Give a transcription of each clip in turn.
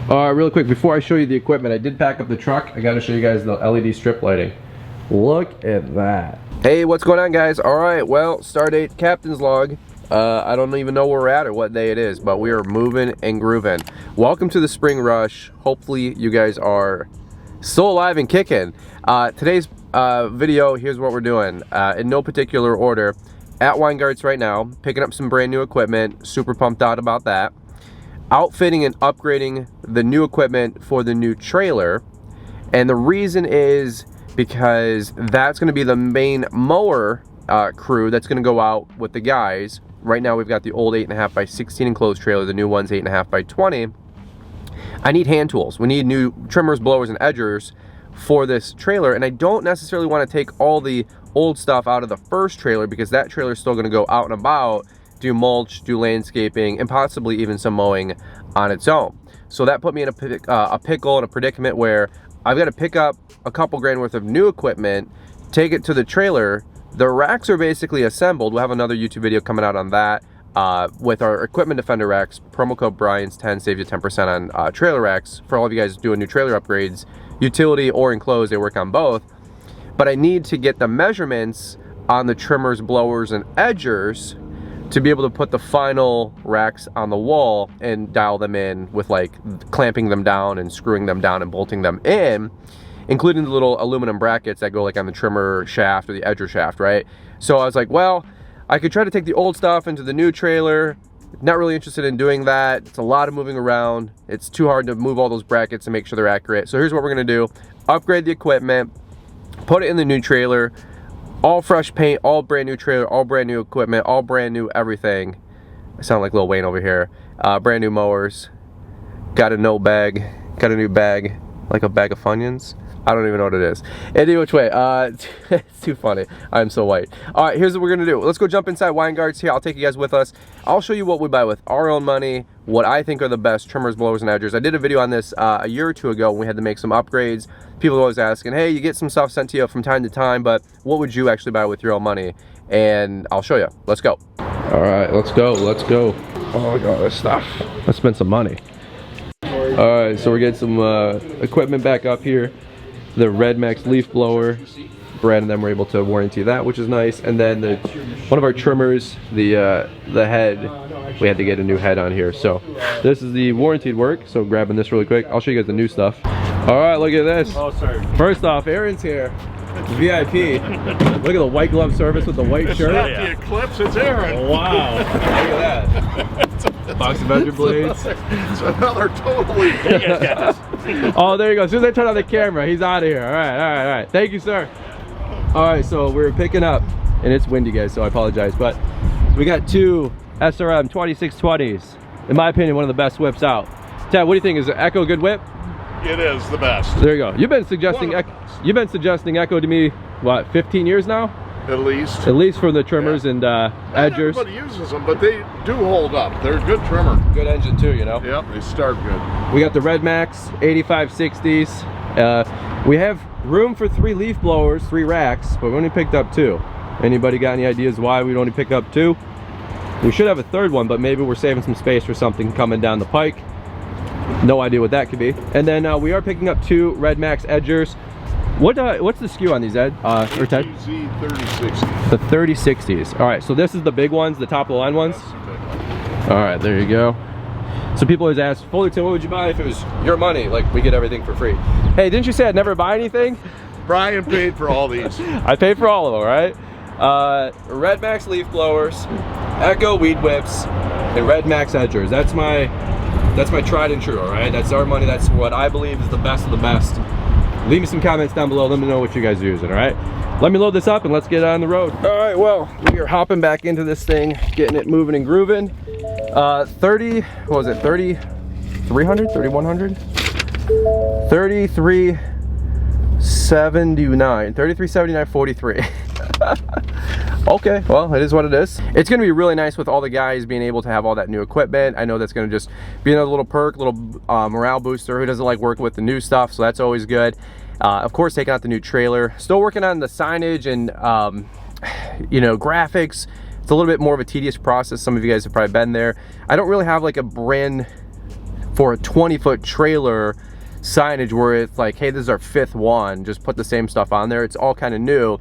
Really quick, before I show you the equipment, I did pack up the truck. I gotta show you guys the LED strip lighting. Look at that. Hey, what's going on, guys? All right, well, start date, captain's log. I don't even know where we're at or what day it is, but we are moving and grooving. Welcome to the spring rush. Hopefully you guys are still alive and kicking. Today's video, here's what we're doing. In no particular order, at Weingart's right now, picking up some brand new equipment. Super pumped out about that. Outfitting and upgrading the new equipment for the new trailer. And the reason is because that's going to be the main mower crew that's going to go out with the guys. Right now we've got the old 8.5 by 16 enclosed trailer, the new one's 8.5 by 20. I need hand tools. We need new trimmers, blowers, and edgers for this trailer, and I don't necessarily want to take all the old stuff out of the first trailer because that trailer is still going to go out and about, do mulch, do landscaping, and possibly even some mowing on its own. So that put me in a pickle and a predicament where I've got to pick up a couple grand worth of new equipment, take it to the trailer. The racks are basically assembled. We'll have another YouTube video coming out on that with our Equipment Defender racks. Promo code Brian's10 saves you 10% on trailer racks. For all of you guys doing new trailer upgrades, utility or enclosed, they work on both. But I need to get the measurements on the trimmers, blowers, and edgers to be able to put the final racks on the wall and dial them in with like clamping them down and screwing them down and bolting them in, including the little aluminum brackets that go like on the trimmer shaft or the edger shaft, right? So I was like, well, I could try to take the old stuff into the new trailer. Not really interested in doing that. It's a lot of moving around. It's too hard to move all those brackets and make sure they're accurate. So here's what we're gonna do. Upgrade the equipment, put it in the new trailer, all fresh paint, all brand new trailer, all brand new equipment, all brand new everything. I sound like Lil Wayne over here. Brand new mowers. Got a no bag, got a new bag, like a bag of Funyuns. I don't even know what it is. Any which way, it's too funny. I'm so white. All right, here's what we're gonna do. Let's go jump inside Weingart's here. I'll take you guys with us. I'll show you what we buy with our own money, what I think are the best trimmers, blowers, and edgers. I did a video on this a year or two ago when we had to make some upgrades. People are always asking, hey, you get some stuff sent to you from time to time, but what would you actually buy with your own money? And I'll show you. Let's go. All right, let's go, let's go. Oh, look at all this stuff. Let's spend some money. All right, so we're getting some equipment back up here. The Red Max leaf blower, Brad and them were able to warranty that, which is nice. And then one of our trimmers, the head, we had to get a new head on here. So this is the warranted work. So grabbing this really quick, I'll show you guys the new stuff. All right, look at this. Oh, sorry. First off, Aaron's here, VIP. Look at the white glove service with the white shirt. It's not the Eclipse, it's Aaron. Wow, look at that. Box of edger blades. It's another totally. Oh, there you go. As soon as I turn on the camera, he's out of here. All right, all right, all right. Thank you, sir. All right, so we're picking up, and it's windy, guys, so I apologize, but we got two SRM 2620s. In my opinion, one of the best whips out. Ted, what do you think? Is the Echo a good whip? It is the best. There you go. You've been suggesting Echo to me, what, 15 years now? At least. At least for the trimmers and edgers. Everybody uses them, but they do hold up. They're a good trimmer. Good engine too, you know? Yep, they start good. We got the Red Max 8560s. We have room for 3 leaf blowers, 3 racks, but we only picked up 2. Anybody got any ideas why we'd only pick up 2? We should have a third one, but maybe we're saving some space for something coming down the pike. No idea what that could be. And then we are picking up 2 Red Max edgers. What's the SKU on these, Ed? Or Ted? Z3060. The 3060s. All right, so this is the big ones, the top of the line ones. All right, there you go. So people always ask, Fullerton, what would you buy if it was your money? Like, we get everything for free. Hey, didn't you say I'd never buy anything? Brian paid for all these. I paid for all of them, right? Red Max leaf blowers, Echo weed whips, and Red Max edgers. That's my tried and true, all right? That's our money. That's what I believe is the best of the best. Leave me some comments down below. Let me know what you guys are using, all right? Let me load this up and let's get on the road. All right, well, we are hopping back into this thing, getting it moving and grooving. 3300, 3100? 3379.43. Okay, well, it is what it is. It's gonna be really nice with all the guys being able to have all that new equipment. I know that's gonna just be another little perk, little morale booster. Who doesn't like working with the new stuff? So that's always good. Of course, taking out the new trailer. Still working on the signage and you know, graphics. It's a little bit more of a tedious process. Some of you guys have probably been there. I don't really have like a brand for a 20-foot trailer signage where it's like, hey, this is our 5th one, just put the same stuff on there. It's all kind of new.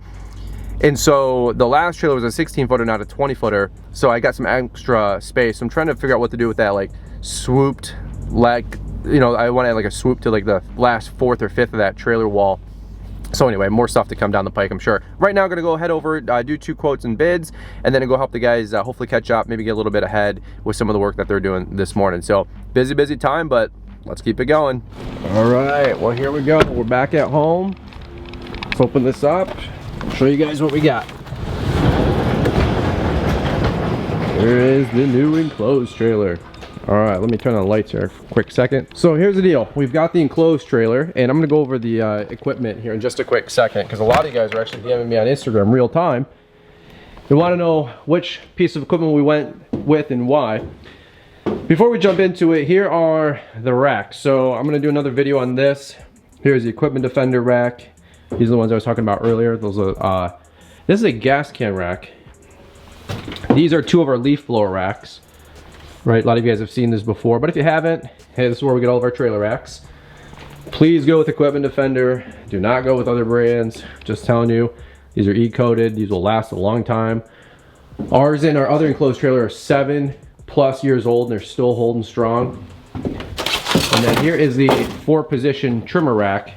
And so the last trailer was a 16-footer, not a 20-footer. So I got some extra space. I'm trying to figure out what to do with that, like swooped, like, you know, I want to add like a swoop to like the last 4th or 5th of that trailer wall. So anyway, more stuff to come down the pike, I'm sure. Right now, I'm gonna go head over, do 2 quotes and bids, and then go help the guys hopefully catch up, maybe get a little bit ahead with some of the work that they're doing this morning. So busy time, but let's keep it going. All right, well, here we go. We're back at home. Let's open this up. I'll show you guys what we got. Here is the new enclosed trailer. All right, let me turn on the lights here for a quick second. So here's the deal. We've got the enclosed trailer, and I'm gonna go over the equipment here in just a quick second, because a lot of you guys are actually DMing me on Instagram real time. They wanna know which piece of equipment we went with and why. Before we jump into it, here are the racks. So I'm gonna do another video on this. Here's the equipment defender rack. These are the ones I was talking about earlier. Those are, this is a gas can rack. These are 2 of our leaf blower racks. Right, a lot of you guys have seen this before, but if you haven't, hey, this is where we get all of our trailer racks. Please go with Equipment Defender. Do not go with other brands. Just telling you, these are E-coated. These will last a long time. Ours and our other enclosed trailer are 7+ years old, and they're still holding strong. And then here is the 4-position trimmer rack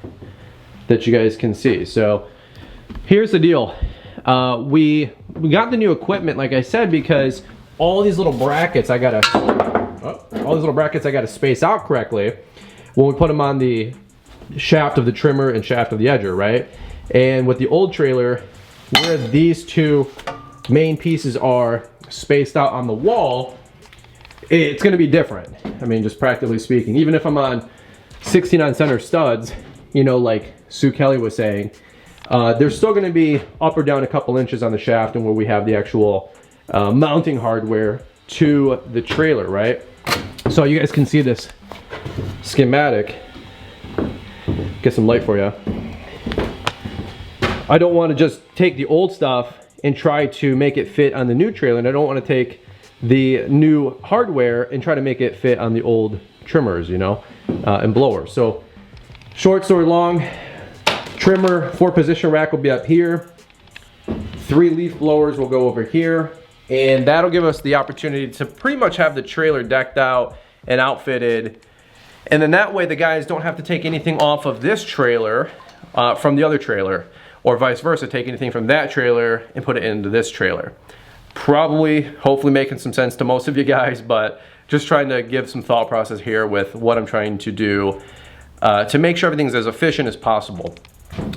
that you guys can see. So here's the deal. We got the new equipment, like I said, because all these little brackets I gotta space out correctly when we put them on the shaft of the trimmer and shaft of the edger, right? And with the old trailer, where these 2 main pieces are spaced out on the wall, it's gonna be different. I mean, just practically speaking, even if I'm on 69 center studs, you know, like Sue Kelly was saying, there's still gonna be up or down a couple inches on the shaft and where we have the actual mounting hardware to the trailer, right? So you guys can see this schematic. Get some light for you. I don't want to just take the old stuff and try to make it fit on the new trailer, and I don't want to take the new hardware and try to make it fit on the old trimmers, you know, and blowers. So short story long, trimmer 4-position rack will be up here. 3 leaf blowers will go over here. And that'll give us the opportunity to pretty much have the trailer decked out and outfitted. And then that way the guys don't have to take anything off of this trailer from the other trailer, or vice versa, take anything from that trailer and put it into this trailer. Probably, hopefully making some sense to most of you guys, but just trying to give some thought process here with what I'm trying to do to make sure everything's as efficient as possible.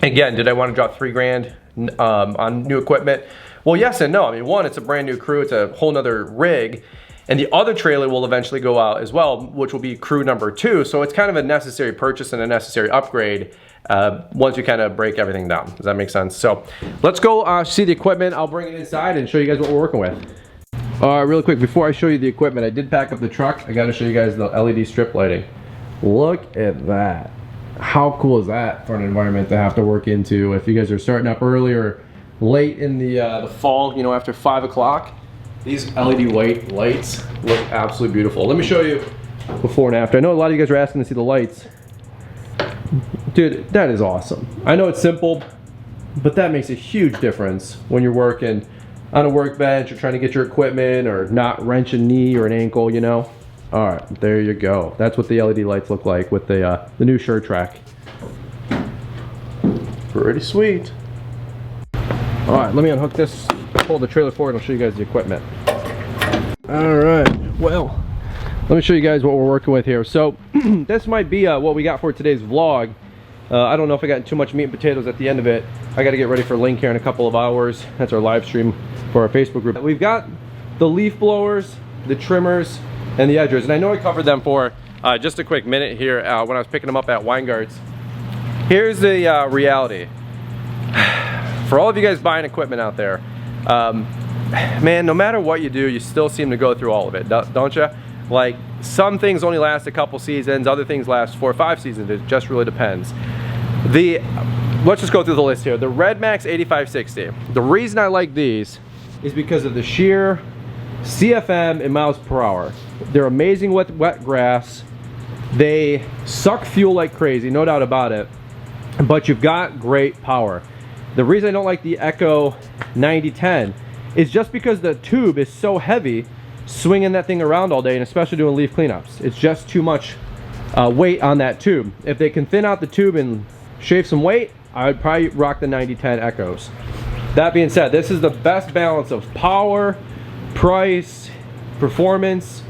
Again, did I want to drop $3 grand on new equipment? Well, yes and no. I mean, one, it's a brand new crew, it's a whole nother rig, and the other trailer will eventually go out as well, which will be crew number 2. So it's kind of a necessary purchase and a necessary upgrade once you kind of break everything down. Does that make sense? So let's go see the equipment. I'll bring it inside and show you guys what we're working with. Really quick, before I show you the equipment, I did pack up the truck. I got to show you guys the LED strip lighting. Look at that. How cool is that for an environment to have to work into if you guys are starting up early or late in the fall, you know, after 5 o'clock. These LED white lights look absolutely beautiful. Let me show you before and after. I know a lot of you guys are asking to see the lights. Dude, that is awesome. I know it's simple, but that makes a huge difference when you're working on a workbench or trying to get your equipment or not wrench a knee or an ankle, you know. All right, there you go. That's what the LED lights look like with the new Sure Track. Pretty sweet. All right, let me unhook this, pull the trailer forward, and I'll show you guys the equipment. All right, well, let me show you guys what we're working with here. So this might be what we got for today's vlog. I don't know if I got too much meat and potatoes at the end of it. I got to get ready for Link here in a couple of hours. That's our live stream for our Facebook group. We've got the leaf blowers, the trimmers, and the edgers. And I know I covered them for just a quick minute here when I was picking them up at Weingart's. Here's the reality. For all of you guys buying equipment out there, man, no matter what you do, you still seem to go through all of it, don't you? Like, some things only last a couple seasons, other things last 4 or 5 seasons. It just really depends. Let's just go through the list here. The Red Max 8560. The reason I like these is because of the sheer CFM in miles per hour. They're amazing with wet grass. They suck fuel like crazy, no doubt about it, but you've got great power. The reason I don't like the Echo 9010 is just because the tube is so heavy, swinging that thing around all day, and especially doing leaf cleanups. It's just too much weight on that tube. If they can thin out the tube and shave some weight, I would probably rock the 9010 Echoes. That being said, this is the best balance of power, price, performance,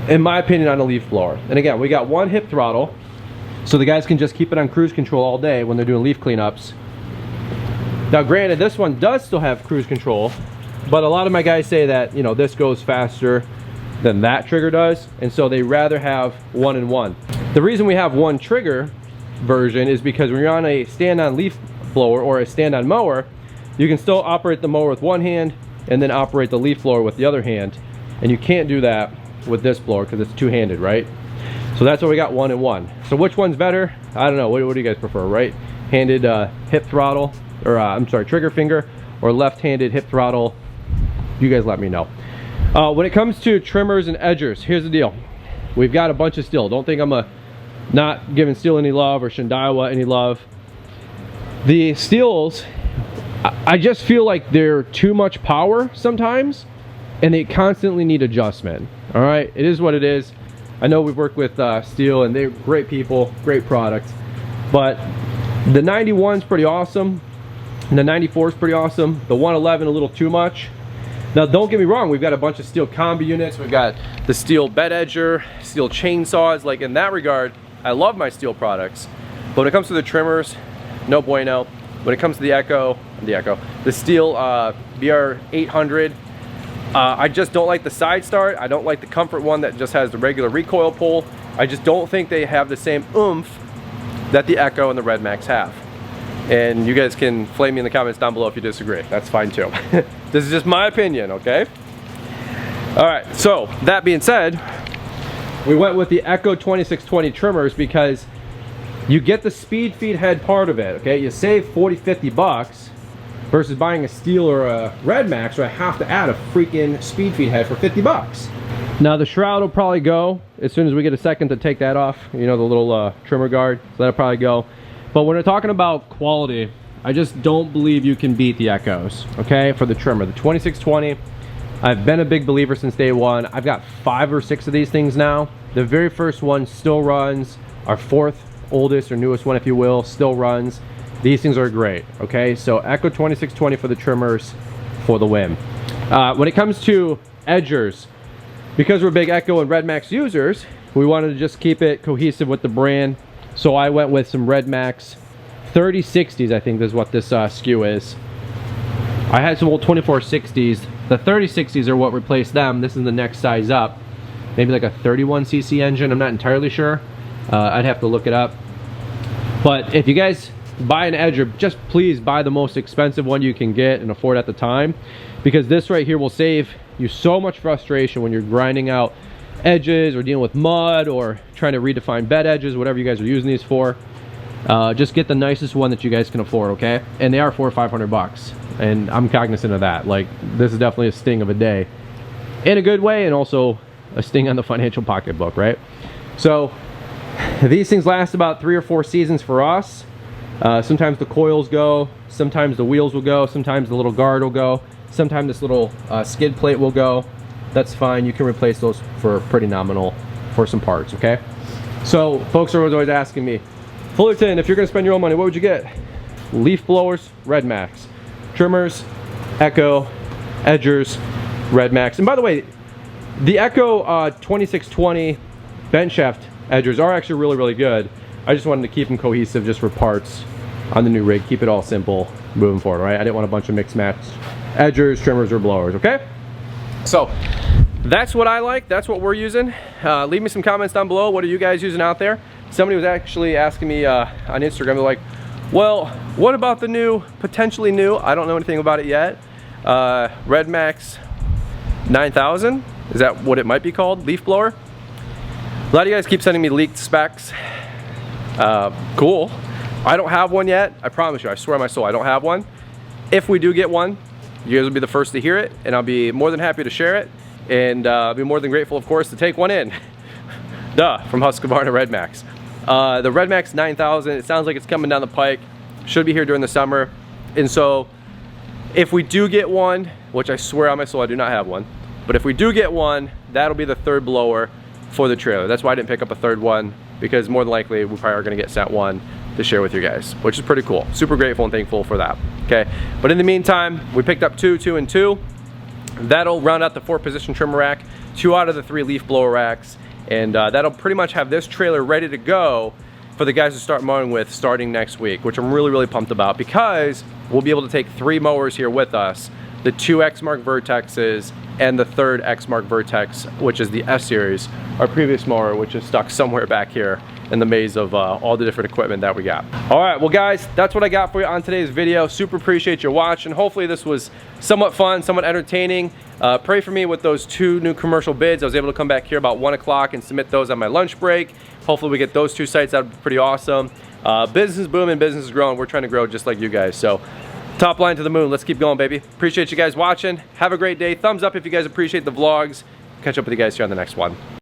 in my opinion, on a leaf blower. And again, we got one hip throttle, so the guys can just keep it on cruise control all day when they're doing leaf cleanups. Now granted, this one does still have cruise control, but a lot of my guys say that, you know, this goes faster than that trigger does, and so they rather have one and one. The reason we have one trigger version is because when you're on a stand-on leaf blower or a stand-on mower, you can still operate the mower with one hand and then operate the leaf blower with the other hand, and you can't do that with this blower because it's two-handed, right? So that's why we got one and one. So which one's better? I don't know. What do you guys prefer? Right-handed hip throttle, or I'm sorry, trigger finger, or left-handed hip throttle? You guys let me know. When it comes to trimmers and edgers, here's the deal. We've got a bunch of steel. Don't think I'm not giving steel any love or Shandaiwa any love. The steels, I just feel like they're too much power sometimes, and they constantly need adjustment. All right, it is what it is. I know we've worked with steel, and they're great people, great product, but the 91's pretty awesome, and the 94's pretty awesome. The 111 a little too much. Now don't get me wrong, we've got a bunch of steel combi units, we've got the steel bed edger, steel chainsaws. Like in that regard, I love my steel products. But when it comes to the trimmers, no bueno. When it comes to the steel BR800, I just don't like the side start. I don't like the comfort one that just has the regular recoil pull. I just don't think they have the same oomph that the Echo and the Red Max have. And you guys can flame me in the comments down below if you disagree. That's fine too. This is just my opinion, okay? All right, so that being said, we went with the Echo 2620 trimmers because you get the speed feed head part of it, okay? You save 40-50 bucks versus buying a steel or a Red Max where I have to add a freaking speed feed head for 50 bucks. Now the shroud will probably go as soon as we get a second to take that off, you know, the little trimmer guard, so that'll probably go. But when we're talking about quality, I just don't believe you can beat the Echoes, okay, for the trimmer. The 2620, I've been a big believer since day one. I've got 5 or 6 of these things now. The very first one still runs. Our 4th oldest or newest one, if you will, still runs. These things are great, okay? So Echo 2620 for the trimmers for the win. When it comes to edgers, because we're big Echo and Red Max users, we wanted to just keep it cohesive with the brand. So I went with some Red Max 3060s, I think is what this SKU is. I had some old 2460s. The 3060s are what replaced them. This is the next size up. Maybe like a 31cc engine, I'm not entirely sure. I'd have to look it up. But if you guys buy an edger, just please buy the most expensive one you can get and afford at the time, because this right here will save you so much frustration when you're grinding out edges or dealing with mud or trying to redefine bed edges, whatever you guys are using these for. Just get the nicest one that you guys can afford, okay? And they are $400 or $500, and I'm cognizant of that. Like, this is definitely a sting of a day in a good way, and also a sting on the financial pocketbook, right? So these things last about 3 or 4 seasons for us. Sometimes the coils go, sometimes the wheels will go, sometimes the little guard will go, sometimes this little skid plate will go. That's fine. You can replace those for pretty nominal for some parts, okay? So folks are always asking me, Fullerton, if you're gonna spend your own money, what would you get? Leaf blowers, Red Max. Trimmers, Echo. Edgers, Red Max. And by the way, the Echo 2620 bent shaft edgers are actually really, really good. I just wanted to keep them cohesive just for parts on the new rig. Keep it all simple moving forward, right? I didn't want a bunch of mixed match edgers, trimmers, or blowers, okay? So that's what I like. That's what we're using. Leave me some comments down below. What are you guys using out there? Somebody was actually asking me on Instagram, they're like, well, what about the new, potentially new, I don't know anything about it yet, Red Max 9000? Is that what it might be called? Leaf blower? A lot of you guys keep sending me leaked specs. Cool. I don't have one yet. I promise you, I swear on my soul, I don't have one. If we do get one, you guys will be the first to hear it, and I'll be more than happy to share it, and I'll be more than grateful, of course, to take one in. from Husqvarna Red Max. The Red Max 9000, it sounds like it's coming down the pike. Should be here during the summer. And so if we do get one, which I swear on my soul I do not have one, but if we do get one, that'll be the third blower for the trailer. That's why I didn't pick up a third one, because more than likely we probably are gonna get sent one to share with you guys, which is pretty cool. Super grateful and thankful for that, okay? But in the meantime, we picked up 2, 2, and 2. That'll round out the 4-position trimmer rack, 2 out of the 3 leaf blower racks, and that'll pretty much have this trailer ready to go for the guys to start mowing with starting next week, which I'm really, really pumped about, because we'll be able to take 3 mowers here with us, the 2 Exmark Vertexes and the 3rd Exmark Vertex, which is the S-Series, our previous mower, which is stuck somewhere back here in the maze of all the different equipment that we got. All right, well guys, that's what I got for you on today's video. Super appreciate you watching. Hopefully this was somewhat fun, somewhat entertaining. Pray for me with those 2 new commercial bids. I was able to come back here about 1 o'clock and submit those on my lunch break. Hopefully we get those 2 sites. That would be pretty awesome. Business is booming, business is growing. We're trying to grow just like you guys. So top line to the moon. Let's keep going, baby. Appreciate you guys watching. Have a great day. Thumbs up if you guys appreciate the vlogs. Catch up with you guys here on the next one.